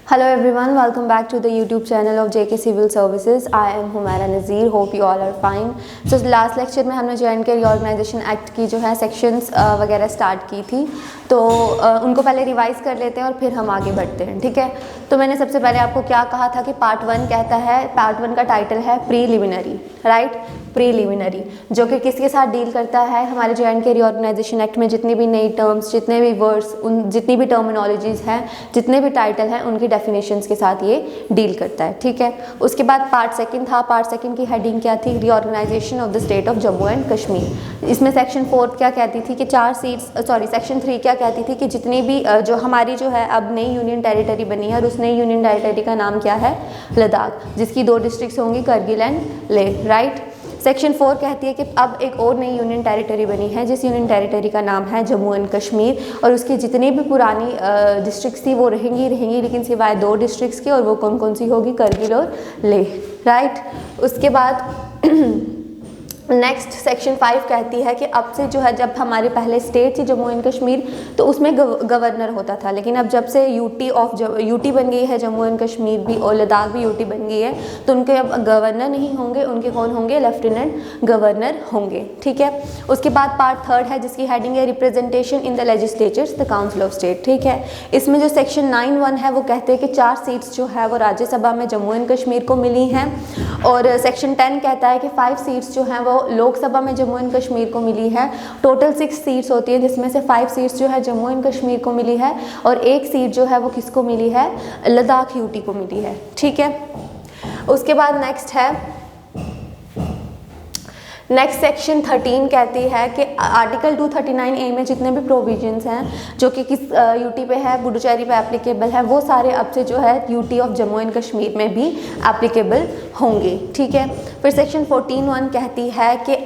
Hello everyone, welcome back to the YouTube channel of JK Civil Services. I am Humaira Nazir. Hope you all are fine. So last lecture में हमने JNK reorganisation act की जो है sections वगैरह start की थी, तो उनको पहले रिवाइज कर लेते हैं और फिर हम आगे बढ़ते हैं, ठीक है। तो मैंने सबसे पहले आपको क्या कहा था कि पार्ट 1 कहता है, पार्ट 1 का टाइटल है प्रीलिमिनरी, राइट, प्रीलिमिनरी, जो कि किसके साथ डील करता है, हमारे JNK रीऑर्गेनाइजेशन एक्ट में जितनी भी नई टर्म्स, जितने भी वर्ड्स, उन जितनी भी टर्मिनोलॉजीज हैं, जितने भी टाइटल हैं, उनकी डेफिनेशंस के साथ ये डील करता है, ठीक है। उसके बाद पार्ट 2 था, पार्ट 2 की हेडिंग क्या थी, reorganisation of the state of Jammu and Kashmir. इसमें सेक्शन 4 क्या कहती थी कि सेक्शन 3 क्या कहती थी कि जितनी भी जो हमारी जो है अब नई यूनियन टेरिटरी बनी है, और उस नई यूनियन टेरिटरी का नाम क्या है, लद्दाख, जिसकी 2 डिस्ट्रिक्ट्स होंगी, Kargil and Leh, right. Section 4 कहती है कि अब एक और नई यूनियन टेरिटरी बनी है, जिस यूनियन टेरिटरी का नाम है जम्मू एंड कश्मीर, और उसकी जितनी भी पुरानी डिस्ट्रिक्ट्स थी वो रहेंगी, लेकिन सिवाय 2 डिस्ट्रिक्ट्स की, और वो कौन कौन सी होगी, करगिल और लेह, राइट। उसके बाद नेक्स्ट सेक्शन 5 कहती है कि अब से जो है, जब हमारे पहले स्टेट थी जम्मू एंड कश्मीर, तो उसमें गवर्नर होता था, लेकिन अब जब से यूटी बन गई है, जम्मू एंड कश्मीर भी और लद्दाख भी यूटी बन गई है, तो उनके अब गवर्नर नहीं होंगे, उनके कौन होंगे, लेफ्टिनेंट गवर्नर होंगे, ठीक है। उसके बाद पार्ट 3 है, जिसकी हेडिंग है representation in the legislatures the council of state, ठीक है। इसमें जो सेक्शन 9(1) है वो कहते हैं कि 4 सीट्स जो है वो राज्यसभा में जम्मू एंड कश्मीर को मिली हैं, और सेक्शन 10 कहता है कि 5 सीट्स जो हैं वो लोकसभा में जम्मू एंड कश्मीर को मिली है। टोटल 6 सीट्स होती है, जिसमें से 5 सीट्स जो है जम्मू एंड कश्मीर को मिली है, और 1 सीट जो है वो किसको मिली है, लद्दाख यूटी को मिली है, ठीक है। उसके बाद नेक्स्ट सेक्शन 13 कहती है कि आर्टिकल 239A में जितने भी प्रोविजंस हैं जो कि किस यूटी पे है, पुडुचेरी पे एप्लीकेबल है, वो सारे अब से जो है UT of Jammu and Kashmir में भी एप्लीकेबल होंगे, ठीक है। फिर सेक्शन 14(1) कहती है कि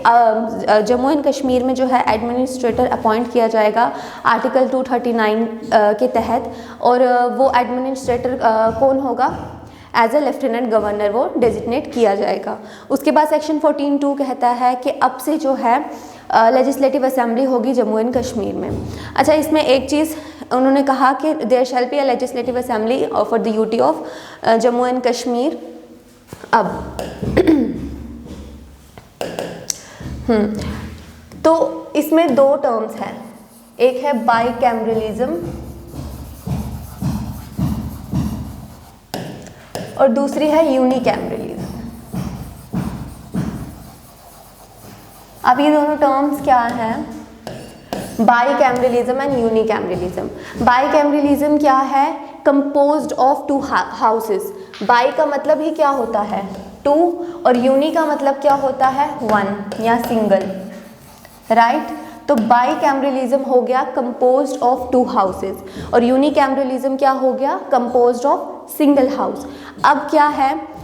जम्मू एंड कश्मीर में जो है एडमिनिस्ट्रेटर अपॉइंट किया जाएगा आर्टिकल 239 के तहत, और वो एडमिनिस्ट्रेटर कौन होगा, एज ए लेफ्टिनेंट गवर्नर वो डेजिग्नेट किया जाएगा। उसके बाद सेक्शन 14(2) कहता है कि अब से जो है लेजिस्लेटिव असेंबली होगी जम्मू एंड कश्मीर में। अच्छा, इसमें एक चीज़ उन्होंने कहा कि there shall be a legislative assembly for the UT of Jammu and Kashmir. अब तो इसमें 2 टर्म्स हैं, एक है बाईकैमरलिज्म और दूसरी है यूनिकैमरलिज्म। अब ये दोनों टर्म्स क्या हैं, बाईकैमरलिज्म एंड यूनिकैमरलिज्म। बाईकैमरलिज्म क्या है, कंपोज्ड ऑफ 2 हाउसेस। बाई का मतलब ही क्या होता है, 2, और यूनि का मतलब क्या होता है, 1 या सिंगल, राइट। तो बाईकैमरलिज्म हो गया कंपोज्ड ऑफ 2 हाउसेस, और यूनिकैमरलिज्म क्या हो गया, कंपोज्ड ऑफ सिंगल हाउस। अब क्या है,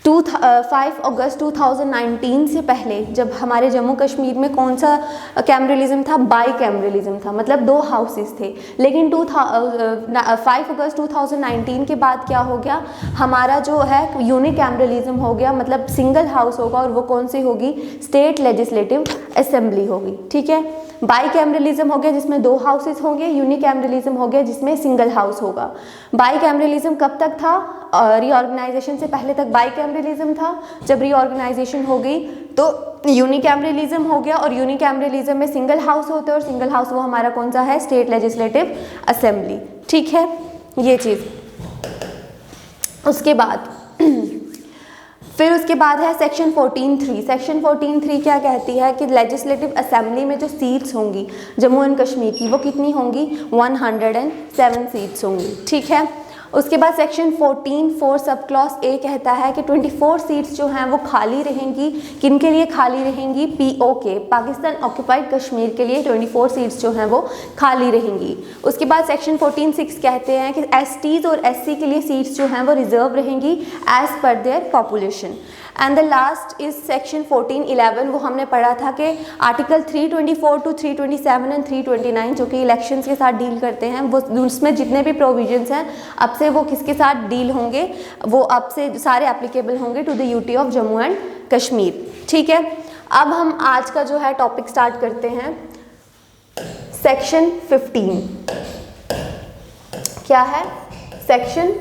5 अगस्त 2019 से पहले जब हमारे जम्मू कश्मीर में कौन सा कैमरलिज्म था, बाईकैमरलिज्म था, मतलब 2 हाउसेस थे। लेकिन 5 अगस्त 2019 के बाद क्या हो गया, हमारा जो है यूनिकैमरलिज्म हो गया, मतलब सिंगल हाउस होगा, और वो कौन सी होगी, स्टेट लेजिस्लेटिव असेंबली होगी, ठीक है। बाईकैमरलिज्म हो गया जिसमें 2 हाउसेस होंगे, यूनिकैमरलिज्म हो गया जिसमें सिंगल हाउस होगा। बाईकैमरलिज्म कब तक था, रीऑर्गेनाइजेशन से पहले तक बाईकैमरलिज्म था, जब रीऑर्गेनाइजेशन हो गई तो यूनिकैमरलिज्म हो गया, और यूनिकैमरलिज्म में सिंगल हाउस होते हैं, और सिंगल हाउस वो हमारा कौन सा है, स्टेट लेजिस्लेटिव असेंबली, ठीक है, ये चीज़। उसके बाद है सेक्शन 14(3). सेक्शन 14(3) क्या कहती है कि लेजिस्लेटिव असेंबली में जो सीट्स होंगी जम्मू एंड कश्मीर की, वो कितनी होंगी, 107 सीट्स होंगी, ठीक है। उसके बाद सेक्शन 14(4) सब क्लॉज ए कहता है कि 24 सीट्स जो हैं वो खाली रहेंगी, किन के लिए खाली रहेंगी, POK, पाकिस्तान ऑक्यूपाइड कश्मीर के लिए 24 सीट्स जो हैं वो खाली रहेंगी। उसके बाद सेक्शन 14(6) कहते हैं कि STs और SC के लिए सीट्स जो हैं वो रिजर्व रहेंगी as per their population. And the last is section 14(11), वो हमने पढ़ा था कि आर्टिकल 324 to 327 एंड 329 जो कि इलेक्शंस के साथ डील करते हैं, वो उसमें जितने भी प्रोविजंस हैं अब से वो किसके साथ डील होंगे, वो अब से सारे एप्लीकेबल होंगे to the UT of Jammu and Kashmir, ठीक है। अब हम आज का जो है टॉपिक स्टार्ट करते हैं। सेक्शन 15 क्या है, सेक्शन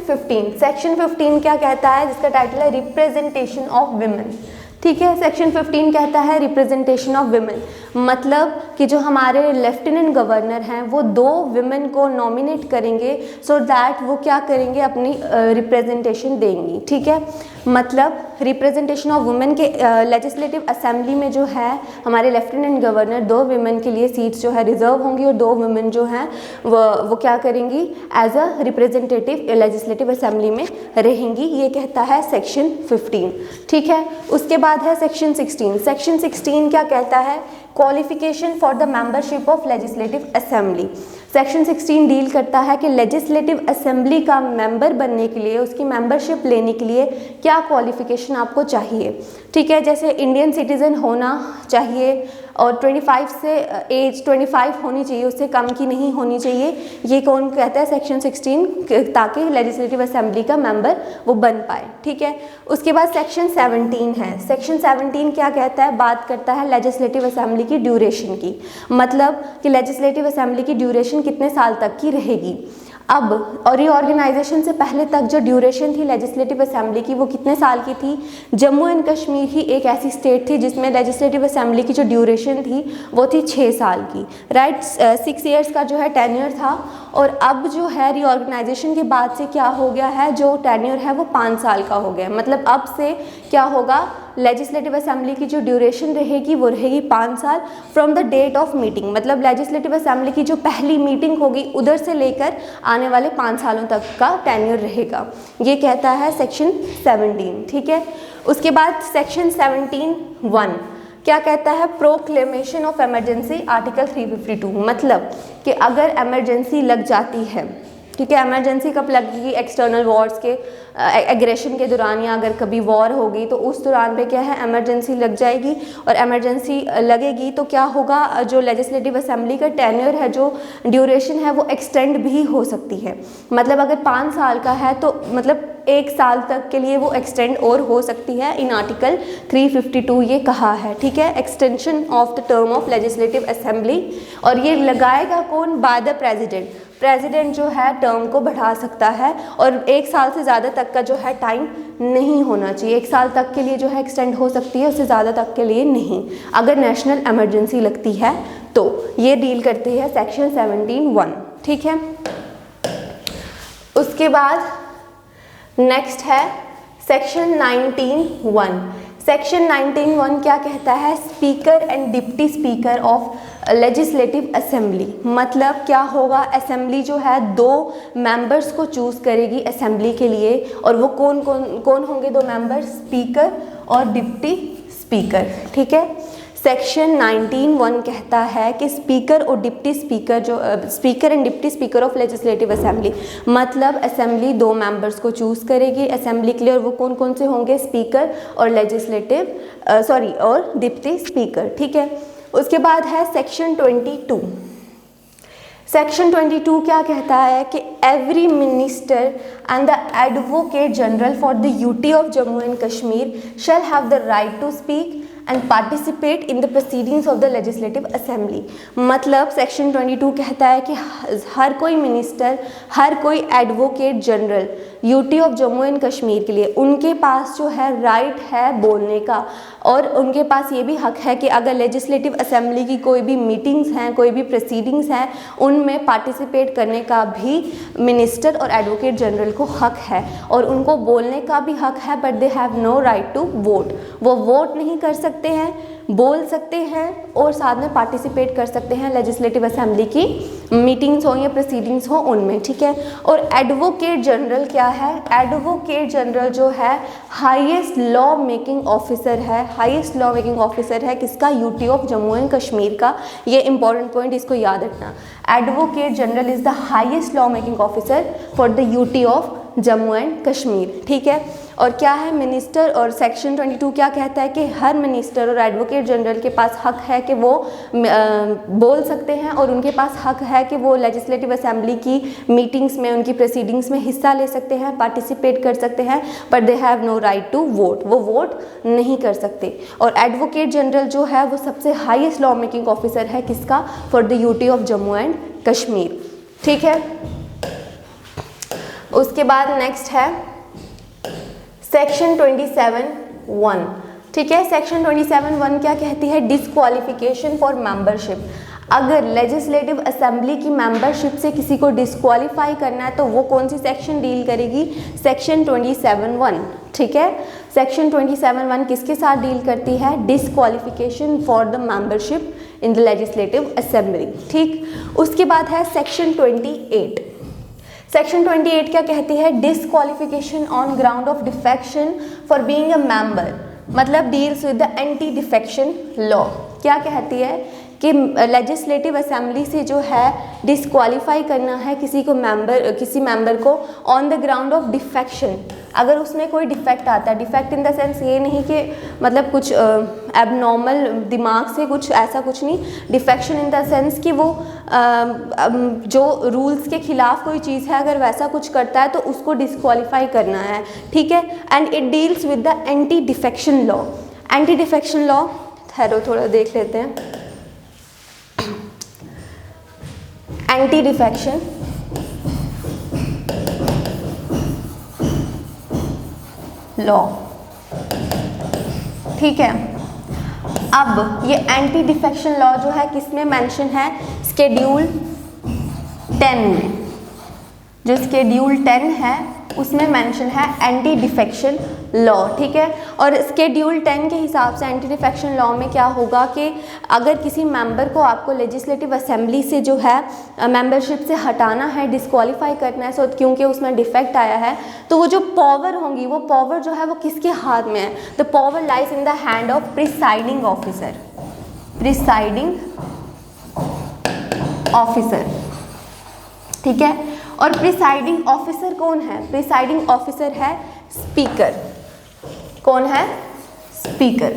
15 क्या कहता है, जिसका टाइटल है रिप्रेजेंटेशन ऑफ विमेन। ठीक है, सेक्शन 15 कहता है रिप्रेजेंटेशन ऑफ विमेन, मतलब कि जो हमारे लेफ्टिनेंट गवर्नर हैं वो 2 विमेन को नॉमिनेट करेंगे सो दैट वो क्या करेंगे, अपनी रिप्रेजेंटेशन देंगी। ठीक है, मतलब रिप्रेजेंटेशन ऑफ वुमेन के लेजिस्लेटिव असेंबली में जो है हमारे लेफ्टिनेंट गवर्नर 2 विमेन के लिए सीट्स जो है रिजर्व होंगी और 2 वुमेन जो हैं वो क्या करेंगी, as a representative legislative assembly में रहेंगी। ये कहता है सेक्शन 15। ठीक है, उसके बाद है सेक्शन 16। सेक्शन 16 क्या कहता है, qualification for the membership of legislative assembly. Section 16 deal करता है कि लेजिस्लेटिव असेंबली का मेंबर बनने के लिए, उसकी मेंबरशिप लेने के लिए क्या क्वालिफिकेशन आपको चाहिए। ठीक है, जैसे इंडियन सिटीज़न होना चाहिए और 25 से एज 25 होनी चाहिए, उससे कम की नहीं होनी चाहिए। ये कौन कहता है, सेक्शन 16, ताकि लेजिस्लेटिव असेंबली का मेंबर वो बन पाए। ठीक है, उसके बाद सेक्शन 17 है। सेक्शन 17 क्या कहता है, बात करता है लेजिस्लेटिव असेंबली की ड्यूरेशन की, मतलब कि लेजिस्लेटिव असेंबली की ड्यूरेशन कितने साल तक की रहेगी। अब और रीऑर्गेनाइजेशन से पहले तक जो ड्यूरेशन थी लेजिस्लेटिव असेंबली की वो कितने साल की थी। जम्मू एंड कश्मीर ही एक ऐसी स्टेट थी जिसमें लेजिस्लेटिव असेंबली की जो ड्यूरेशन थी वो थी 6 साल की, राइट। 6 ईयर्स का जो है टेन्योर था। और अब जो है रीऑर्गेनाइजेशन के बाद से क्या हो गया है, जो टेन्योर है वो 5 साल का हो गया। मतलब अब से क्या होगा, लेजिस्लेटिव असेंबली की जो ड्यूरेशन रहेगी वो रहेगी 5 साल from the date of meeting, मतलब लेजिस्लेटिव असेंबली की जो पहली मीटिंग होगी उधर से लेकर आने वाले 5 सालों तक का टेन्योर रहेगा। ये कहता है सेक्शन 17। ठीक है, उसके बाद सेक्शन 17(1) क्या कहता है, प्रोक्लेमेशन ऑफ इमरजेंसी, आर्टिकल 352, मतलब कि अगर इमरजेंसी लग जाती है। ठीक है, इमरजेंसी कब लगेगी, एक्सटर्नल वॉर्स के एग्रेशन के दौरान, या अगर कभी वॉर होगी तो उस दौरान पे क्या है, इमरजेंसी लग जाएगी। और इमरजेंसी लगेगी तो क्या होगा, जो लेजिस्लेटिव असेंबली का टेन्योर है, जो ड्यूरेशन है वो एक्सटेंड भी हो सकती है। मतलब अगर 5 साल का है तो मतलब 1 साल तक के लिए वो एक्सटेंड और हो सकती है। इन आर्टिकल 352 ये कहा है। ठीक है, extension of the term of legislative assembly, और ये लगाएगा कौन, बाय द प्रेसिडेंट। प्रेसिडेंट जो है टर्म को बढ़ा सकता है और 1 साल से ज़्यादा तक का जो है टाइम नहीं होना चाहिए। 1 साल तक के लिए जो है एक्सटेंड हो सकती है, उससे ज़्यादा तक के लिए नहीं, अगर नेशनल इमरजेंसी लगती है तो। ये डील करती है सेक्शन 17(1). ठीक है, उसके बाद नेक्स्ट है सेक्शन 19(1). सेक्शन 19(1) क्या कहता है, speaker and deputy speaker of legislative assembly, मतलब क्या होगा, असेंबली जो है 2 मेंबर्स को चूज़ करेगी असेंबली के लिए, और वो कौन होंगे 2 मेंबर, स्पीकर और डिप्टी स्पीकर। ठीक है, सेक्शन 19(1) कहता है कि स्पीकर और डिप्टी स्पीकर, जो speaker and deputy speaker of legislative assembly, मतलब असेंबली 2 मेंबर्स को चूज़ करेगी असेंबली के लिए, और वो कौन से होंगे, स्पीकर और और डिप्टी स्पीकर। ठीक है, उसके बाद है सेक्शन 22। सेक्शन 22 क्या कहता है कि every minister and the advocate general for the UT of Jammu and Kashmir shall have the right to speak and participate in the proceedings of the legislative assembly. मतलब सेक्शन 22 कहता है कि हर कोई मिनिस्टर, हर कोई advocate general UT of Jammu and Kashmir के लिए, उनके पास जो है राइट है बोलने का, और उनके पास ये भी हक है कि अगर लेजिस्लेटिव असेंबली की कोई भी मीटिंग्स हैं, कोई भी प्रोसीडिंग्स हैं, उनमें पार्टिसिपेट करने का भी मिनिस्टर और एडवोकेट जनरल को हक है, और उनको बोलने का भी हक है। But they have no right to vote, वो वोट नहीं कर सकते हैं, बोल सकते हैं और साथ में पार्टिसिपेट कर सकते हैं लेजिस्लेटिव असेंबली की मीटिंग्स हो या प्रोसीडिंग्स हो उनमें। ठीक है, और एडवोकेट जनरल क्या है, एडवोकेट जनरल जो है हाईएस्ट लॉ मेकिंग ऑफिसर है, हाईएस्ट लॉ मेकिंग ऑफिसर है किसका, UT of Jammu and Kashmir का। ये इंपॉर्टेंट पॉइंट, इसको याद रखना, advocate general is the highest law making officer for the UT of Jammu and Kashmir. ठीक है, और क्या है मिनिस्टर, और सेक्शन 22 क्या कहता है कि हर मिनिस्टर और एडवोकेट जनरल के पास हक है कि वो बोल सकते हैं, और उनके पास हक है कि वो लेजिस्लेटिव असेंबली की मीटिंग्स में, उनकी प्रोसीडिंग्स में हिस्सा ले सकते हैं, पार्टिसिपेट कर सकते हैं, but they have no right to vote, वो वोट नहीं कर सकते। और एडवोकेट जनरल जो है वो सबसे हाईएस्ट लॉ मेकिंग ऑफिसर है किसका, for the UT of Jammu and Kashmir. ठीक है, उसके बाद नेक्स्ट है सेक्शन 27(1). ठीक है, सेक्शन 27(1) क्या कहती है? Disqualification for membership. अगर लेजिस्लेटिव असेंबली की मेंबरशिप से किसी को डिसक्वालीफाई करना है तो वो कौन सी सेक्शन डील करेगी? सेक्शन 27(1). ठीक है, सेक्शन 27(1) किसके साथ डील करती है? Disqualification for the membership in the legislative assembly. ठीक, उसके बाद है सेक्शन 28। सेक्शन 28 क्या कहती है? Disqualification on ground of defection for being a member, मतलब deals with the anti defection law. क्या कहती है कि लेजिस्लेटिव असेंबली से जो है डिसक्वालीफाई करना है किसी मेंबर को on the ground of defection, अगर उसमें कोई डिफेक्ट आता है। डिफेक्ट इन द सेंस ये नहीं कि मतलब कुछ एबनॉर्मल दिमाग से कुछ ऐसा कुछ नहीं, डिफेक्शन इन द सेंस कि वो जो रूल्स के खिलाफ कोई चीज़ है अगर वैसा कुछ करता है तो उसको डिसक्वालीफाई करना है। ठीक है, and it deals with the anti defection law. Anti defection law ठहरो थोड़ा देख लेते हैं। एंटी डिफेक्शन लॉ, ठीक है। अब ये एंटी डिफेक्शन लॉ जो है किसमें मेंशन है? शेड्यूल 10 में। जो शेड्यूल 10 है उसमें मेंशन है एंटी डिफेक्शन लॉ। ठीक है, और शेड्यूल 10 के हिसाब से एंटी डिफेक्शन लॉ में क्या होगा कि अगर किसी मेंबर को आपको लेजिस्लेटिव असेंबली से जो है मेंबरशिप से हटाना है, डिसक्वालीफाई करना है, सो क्योंकि उसमें डिफेक्ट आया है, तो वो जो पावर होंगी वो पावर जो है वो किसके हाथ में है? The power lies in the hand of presiding officer. Presiding officer, ठीक है। और प्रिसाइडिंग ऑफिसर कौन है? प्रिसाइडिंग ऑफिसर है स्पीकर। कौन है? स्पीकर।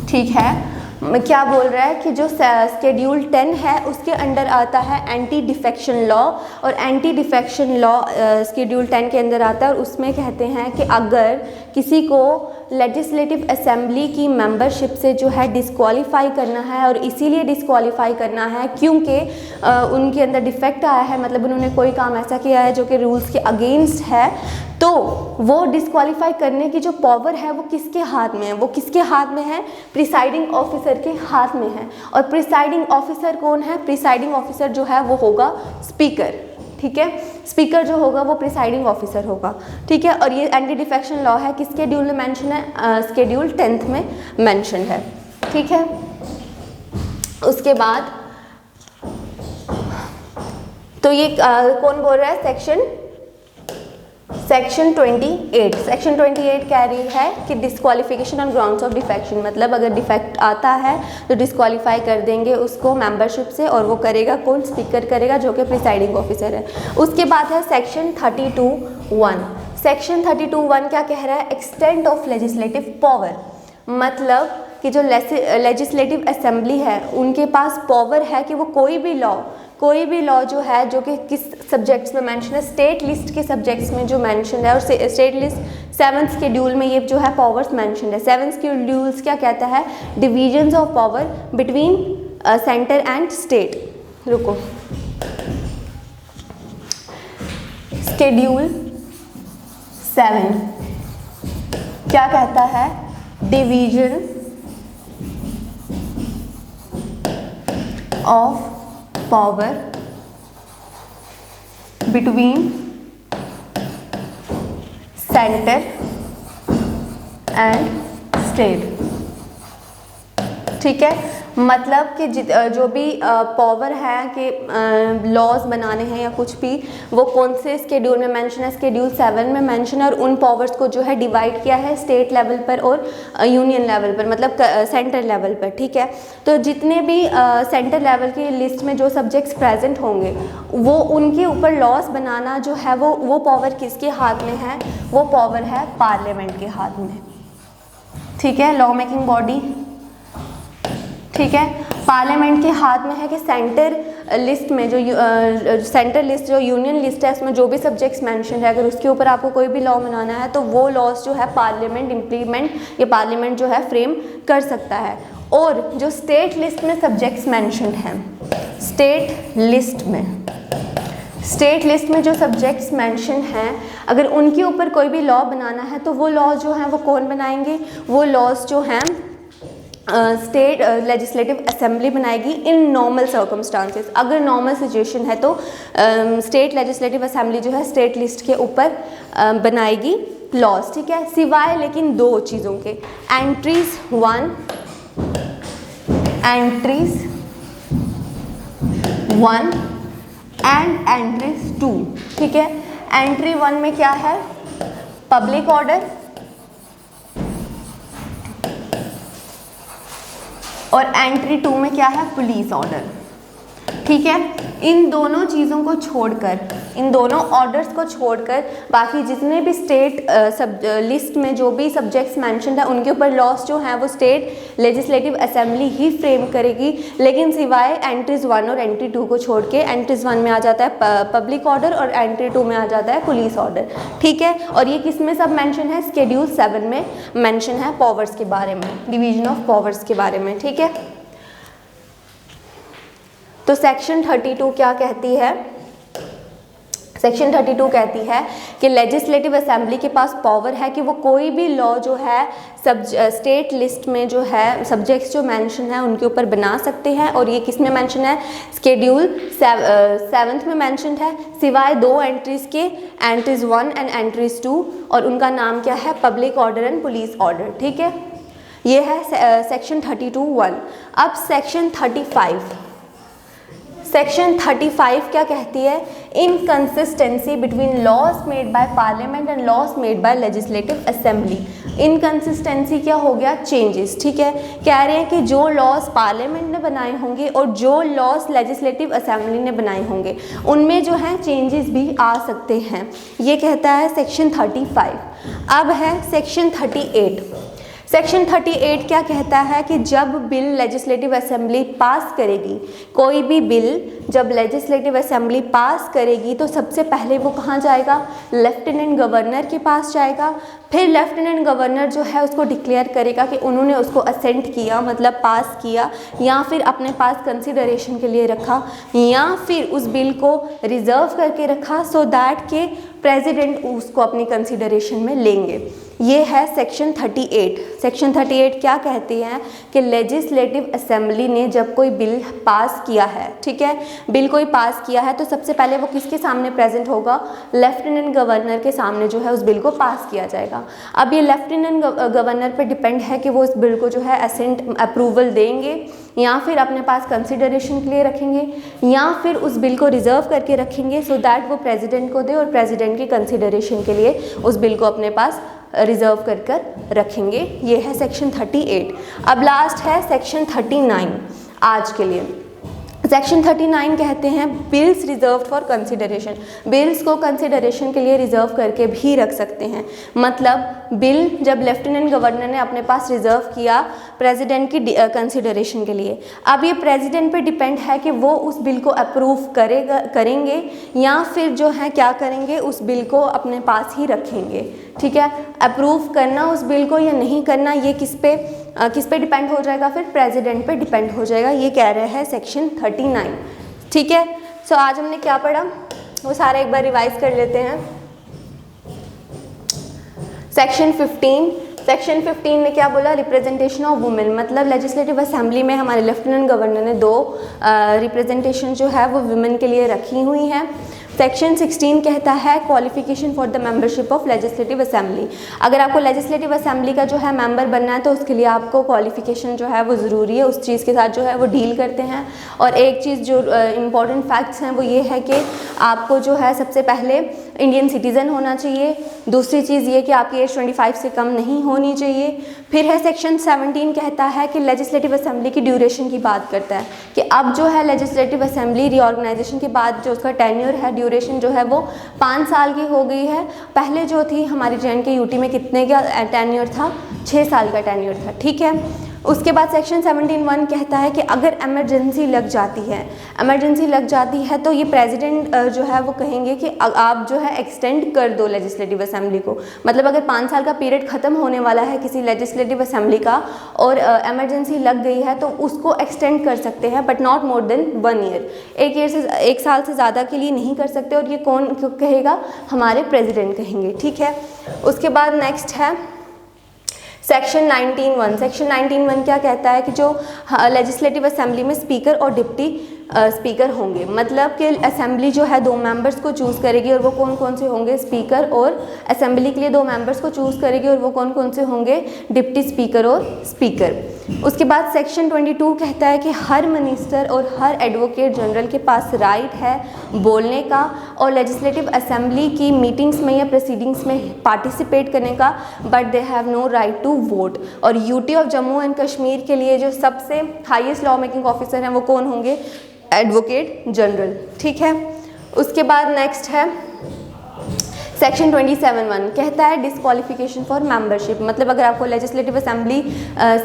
ठीक है, क्या बोल रहा है कि जो शेड्यूल 10 है उसके अंडर आता है एंटी डिफेक्शन लॉ, और एंटी डिफेक्शन लॉ शेड्यूल 10 के अंदर आता है, और उसमें कहते हैं कि अगर किसी को लेजिस्लेटिव असेंबली की मेंबरशिप से जो है डिसक्वालीफाई करना है, और इसीलिए डिसक्वालीफाई करना है क्योंकि उनके अंदर डिफेक्ट आया है, मतलब उन्होंने कोई काम ऐसा किया है जो कि रूल्स के अगेंस्ट है, तो वो डिसक्वालीफाई करने की जो पावर है वो किसके हाथ में है? वो किसके हाथ में है? प्रिसाइडिंग ऑफिसर के हाथ में है। और प्रिसाइडिंग ऑफिसर कौन है? प्रिसाइडिंग ऑफिसर जो है वो होगा स्पीकर। ठीक है, स्पीकर जो होगा वो प्रिसाइडिंग ऑफिसर होगा। ठीक है, और ये एंटी डिफेक्शन लॉ है किस शेड्यूल में मेंशन है? शेड्यूल 10 में मेंशन है। ठीक है, उसके बाद तो ये कौन बोल रहा है? सेक्शन 28। सेक्शन 28 कह रही है कि disqualification on grounds of defection, मतलब अगर डिफेक्ट आता है तो डिसक्वालीफाई कर देंगे उसको मेंबरशिप से, और वो करेगा कौन? स्पीकर करेगा, जो कि प्रिसाइडिंग ऑफिसर है। उसके बाद है सेक्शन 32(1). सेक्शन 32(1) क्या कह रहा है? एक्सटेंट ऑफ लेजिस्लेटिव पावर, मतलब कि जो लेजिस्लेटिव असेंबली है उनके पास पावर है कि वो कोई भी लॉ जो है जो कि किस सब्जेक्ट्स में मेंशन है? स्टेट लिस्ट के सब्जेक्ट्स में जो मेंशन है, और स्टेट लिस्ट 7th शेड्यूल में ये जो है पावर्स मेंशन है। 7th शेड्यूल्स क्या कहता है? Divisions of power between centre and state. रुको, शेड्यूल 7 क्या कहता है? Division of power between centre and state. ठीक है, मतलब कि जो भी पावर है कि लॉज बनाने हैं या कुछ भी, वो कौन से शेड्यूल में मेंशन है? शेड्यूल 7 में मेंशन है, और उन पावर्स को जो है डिवाइड किया है स्टेट लेवल पर और यूनियन लेवल पर, मतलब सेंटर लेवल पर। ठीक है, तो जितने भी सेंटर लेवल की लिस्ट में जो सब्जेक्ट्स प्रेजेंट होंगे वो उनके ऊपर लॉज बनाना जो है वो पावर किसके हाथ में है? वो पावर है पार्लियामेंट के हाथ में। ठीक है, लॉ मेकिंग बॉडी। ठीक है, पार्लियामेंट के हाथ में है कि सेंटर लिस्ट में जो सेंटर लिस्ट जो यूनियन लिस्ट है उसमें जो भी सब्जेक्ट्स मेंशन है, अगर उसके ऊपर आपको कोई भी लॉ बनाना है तो वो लॉज जो है पार्लियामेंट इम्प्लीमेंट या पार्लियामेंट जो है फ्रेम कर सकता है। और जो स्टेट लिस्ट में सब्जेक्ट्स मेंशन हैं, स्टेट लिस्ट स्टेट लिस्ट में जो सब्जेक्ट्स मेंशन हैं, अगर उनके ऊपर कोई भी लॉ बनाना है तो वो लॉ जो हैं वो कौन बनाएंगे? वो लॉज जो हैं स्टेट लेजिस्लेटिव असेंबली बनाएगी इन नॉर्मल सर्कमस्टांसेस। अगर नॉर्मल सिचुएशन है तो स्टेट लेजिस्लेटिव असेंबली जो है स्टेट लिस्ट के ऊपर बनाएगी लॉज, ठीक है। सिवाय लेकिन दो चीज़ों के, एंट्रीज 1 एंड एंट्रीज 2, ठीक है। एंट्री 1 में क्या है? पब्लिक ऑर्डर, और एंट्री 2 में क्या है? पुलिस ऑर्डर, ठीक है। इन दोनों चीज़ों को छोड़कर, इन दोनों ऑर्डर्स को छोड़कर बाकी जितने भी स्टेट लिस्ट में जो भी सब्जेक्ट्स मेंशन है उनके ऊपर लॉस जो हैं वो स्टेट लेजिस्लेटिव असेंबली ही फ्रेम करेगी, लेकिन सिवाय एंट्रीज 1 और एंट्री 2 को छोड़ के। एंट्रीज 1 में आ जाता है पब्लिक ऑर्डर और एंट्री 2 में आ जाता है पुलिस ऑर्डर, ठीक है। और ये किस में सब मेंशन है? शेड्यूल 7 में मेंशन है पावर्स के बारे में, डिवीजन ऑफ पावर्स के बारे में, ठीक है। तो सेक्शन 32 क्या कहती है? सेक्शन 32 कहती है कि लेजिस्लेटिव असेंबली के पास पावर है कि वो कोई भी लॉ जो है स्टेट लिस्ट में जो है सब्जेक्ट्स जो मेंशन है उनके ऊपर बना सकते हैं। और ये किस में मेंशन है? शेड्यूल 7 में मेंशन है, सिवाय दो एंट्रीज के, एंट्रीज 1 एंड एंट्रीज 2, और उनका नाम क्या है? Public order and police order, ठीक है। ये है सेक्शन 32(1). अब सेक्शन 35, सेक्शन 35 क्या कहती है? Inconsistency between laws made by parliament and laws made by legislative assembly. Inconsistency क्या हो गया? चेंजेस, ठीक है। कह रहे हैं कि जो लॉज पार्लियामेंट ने बनाए होंगे और जो लॉज लेजिस्लेटिव असेंबली ने बनाए होंगे उनमें जो है चेंजेस भी आ सकते हैं, ये कहता है सेक्शन 35। अब है सेक्शन 38। सेक्शन 38 क्या कहता है कि जब बिल लेजिस्लेटिव असेंबली पास करेगी, कोई भी बिल जब लेजिस्लेटिव असेंबली पास करेगी तो सबसे पहले वो कहाँ जाएगा? लेफ्टिनेंट गवर्नर के पास जाएगा। फिर लेफ्टिनेंट गवर्नर जो है उसको डिक्लेयर करेगा कि उन्होंने उसको असेंट किया, मतलब पास किया, या फिर अपने पास कंसिडरेशन के लिए रखा, या फिर उस बिल को रिजर्व करके रखा सो दैट के प्रेसिडेंट उसको अपनी कंसिडरेशन में लेंगे। ये है सेक्शन 38। सेक्शन 38 क्या कहती है कि लेजिस्लेटिव असेंबली ने जब कोई बिल पास किया है, ठीक है, बिल कोई पास किया है तो सबसे पहले वो किसके सामने प्रेजेंट होगा? लेफ्टिनेंट गवर्नर के सामने जो है उस बिल को पास किया जाएगा। अब ये लेफ्टिनेंट गवर्नर पे डिपेंड है कि वो इस बिल को जो है असेंट अप्रूवल देंगे, या फिर अपने पास कंसिडरेशन के लिए रखेंगे, या फिर उस बिल को रिजर्व करके रखेंगे सो दैट वो प्रेसिडेंट को दे और प्रेसिडेंट की कंसिडरेशन के लिए उस बिल को अपने पास रिजर्व कर रखेंगे। ये है सेक्शन 38। अब लास्ट है सेक्शन 39 आज के लिए। सेक्शन 39 कहते हैं bills reserve for consideration. Bills को कंसिडरेशन के लिए रिजर्व करके भी रख सकते हैं। मतलब बिल जब लेफ्टिनेंट गवर्नर ने अपने पास रिजर्व किया प्रेसिडेंट की कंसिडरेशन के लिए, अब ये प्रेसिडेंट पे डिपेंड है कि वो उस बिल को अप्रूव करेंगे या फिर जो है क्या करेंगे, उस बिल को अपने पास ही रखेंगे। ठीक है, अप्रूव करना उस बिल को या नहीं करना ये किस पे डिपेंड हो जाएगा? फिर प्रेसिडेंट पे डिपेंड हो जाएगा। ये कह रहे हैं सेक्शन 39। ठीक है, सो आज हमने क्या पढ़ा वो सारा एक बार रिवाइज कर लेते हैं। सेक्शन 15 ने क्या बोला? Representation of women. मतलब लेजिस्लेटिव असेंबली में हमारे लेफ्टिनेंट गवर्नर ने 2 रिप्रेजेंटेशन जो है वो वुमेन के लिए रखी हुई हैं। सेक्शन 16 कहता है qualification for the membership of legislative assembly. अगर आपको लेजिस्लेटिव असेंबली का जो है मेंबर बनना है तो उसके लिए आपको क्वालिफिकेशन जो है वो ज़रूरी है, उस चीज़ के साथ जो है वो डील करते हैं। और एक चीज़ जो इम्पॉर्टेंट फैक्ट्स हैं वो ये है कि आपको जो है सबसे पहले इंडियन सिटीज़न होना चाहिए। दूसरी चीज़ ये कि आपकी एज 25 से कम नहीं होनी चाहिए। फिर है सेक्शन 17 कहता है कि लेजिस्लेटिव असेंबली की ड्यूरेशन की बात करता है कि अब जो है लेजिस्लेटिव असेंबली रीऑर्गेनाइजेशन के बाद जो उसका टेन्योर है, ड्यूरेशन जो है वो 5 साल की हो गई है। पहले जो थी हमारी JNK UT में कितने का टेन्योर था? 6 साल का टेन्योर था। ठीक है, उसके बाद सेक्शन 17(1) कहता है कि अगर इमरजेंसी लग जाती है तो ये प्रेसिडेंट जो है वो कहेंगे कि आप जो है एक्सटेंड कर दो लेजिस्लेटिव असेंबली को। मतलब अगर 5 साल का पीरियड ख़त्म होने वाला है किसी लेजिस्लेटिव असेंबली का और इमरजेंसी लग गई है तो उसको एक्सटेंड कर सकते हैं, but not more than 1 year. 1 साल से ज़्यादा के लिए नहीं कर सकते, और ये कौन कहेगा? हमारे प्रेसिडेंट कहेंगे, ठीक है। उसके बाद नेक्स्ट है सेक्शन 19(1). सेक्शन 19(1) क्या कहता है कि जो लेजिस्लेटिव असेंबली में स्पीकर और डिप्टी स्पीकर होंगे, मतलब कि असेंबली जो है 2 मेंबर्स को चूज़ करेगी, और वो कौन कौन से होंगे? स्पीकर, और असेंबली के लिए 2 मेंबर्स को चूज़ करेगी, और वो कौन कौन से होंगे? डिप्टी स्पीकर और स्पीकर। उसके बाद सेक्शन 22 कहता है कि हर मिनिस्टर और हर एडवोकेट जनरल के पास राइट है बोलने का और लेजिस्लेटिव असेंबली की मीटिंग्स में या प्रोसीडिंग्स में पार्टिसिपेट करने का, but they have no right to vote. और UT of Jammu and Kashmir के लिए जो सबसे हाईएस्ट लॉ मेकिंग ऑफिसर हैं वो कौन होंगे? एडवोकेट जनरल, ठीक है। उसके बाद नेक्स्ट है सेक्शन 27(1) कहता है डिस्क्वालिफिकेशन फॉर मेंबरशिप। मतलब अगर आपको लेजिस्लेटिव असेंबली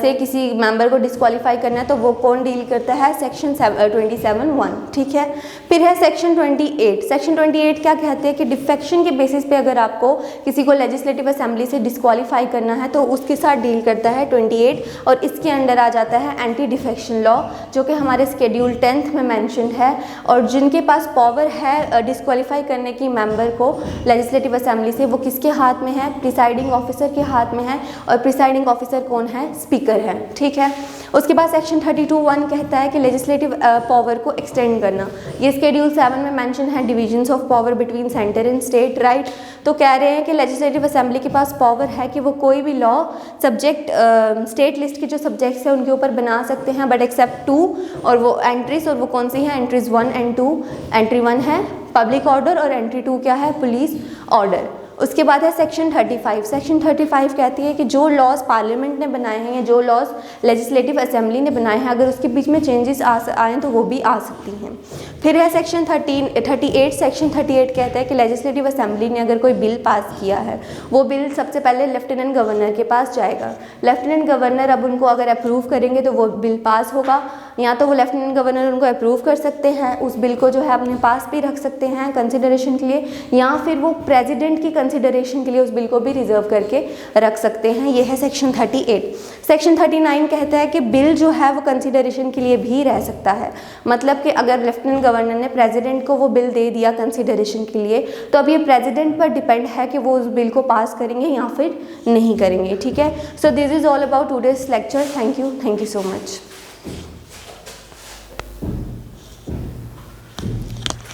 से किसी मेंबर को डिस्क्वालीफाई करना है तो वो कौन डील करता है? सेक्शन 27(1), ठीक है। फिर है सेक्शन 28। सेक्शन 28 क्या कहते हैं कि डिफेक्शन के बेसिस पे अगर आपको किसी को लेजिस्लेटिव असेंबली से डिस्क्वालीफाई करना है तो उसके साथ डील करता है 28, और इसके अंडर आ जाता है एंटी डिफेक्शन लॉ, जो कि हमारे शेड्यूल 10th में मैंशनड है। और जिनके पास पावर है डिस्क्वालीफाई करने की मेंबर को लेजिस्लेटिव असेंबली से, वो किसके हाथ में है? प्रिसाइडिंग ऑफिसर के हाथ में है, और प्रिसाइडिंग ऑफिसर कौन है? स्पीकर है, ठीक है। उसके बाद सेक्शन 32(1) कहता है कि लेजिस्लेटिव पावर को एक्सटेंड करना। ये शेड्यूल 7 में मेंशन है divisions of power between centre and state, right. तो कह रहे हैं कि लेजिस्लेटिव असेंबली के पास पावर है कि वो कोई भी लॉ सब्जेक्ट स्टेट लिस्ट के जो सब्जेक्ट्स हैं उनके ऊपर बना सकते हैं, बट एक्सेप्ट 2, और वो एंट्रीज, और वो कौन सी हैं? Entries 1 and 2। एंट्री 1 है पब्लिक ऑर्डर, और एंट्री 2 क्या है? Police order. उसके बाद है सेक्शन 35। सेक्शन 35 कहती है कि जो लॉज पार्लियामेंट ने बनाए हैं या जो लॉज लेजिस्लेटिव असेंबली ने बनाए हैं, अगर उसके बीच में चेंजेस आए तो वो भी आ सकती हैं। फिर है सेक्शन 38। सेक्शन 38 कहता है कि लेजिस्लेटिव असेंबली ने अगर कोई बिल पास किया है, वो बिल सबसे पहले लेफ्टिनेंट गवर्नर के पास जाएगा। लेफ्टिनेंट गवर्नर अब उनको अगर अप्रूव करेंगे तो वो बिल पास होगा, या तो वो लेफ्टिनेंट गवर्नर उनको अप्रूव कर सकते हैं, उस बिल को जो है अपने पास भी रख सकते हैं कंसिडरेशन के लिए, या फिर वो प्रेसिडेंट की कंसिडरेशन के लिए उस बिल को भी रिजर्व करके रख सकते हैं। ये है सेक्शन 38। सेक्शन 39 कहता है कि बिल जो है वो कंसिडरेशन के लिए भी रह सकता है। मतलब कि अगर लेफ्टिनेंट गवर्नर ने प्रेसिडेंट को वो बिल दे दिया कंसिडरेशन के लिए, तो अब ये प्रेसिडेंट पर डिपेंड है कि वो उस बिल को पास करेंगे या फिर नहीं करेंगे, ठीक है। So this is all about today's lecture. Thank you so much.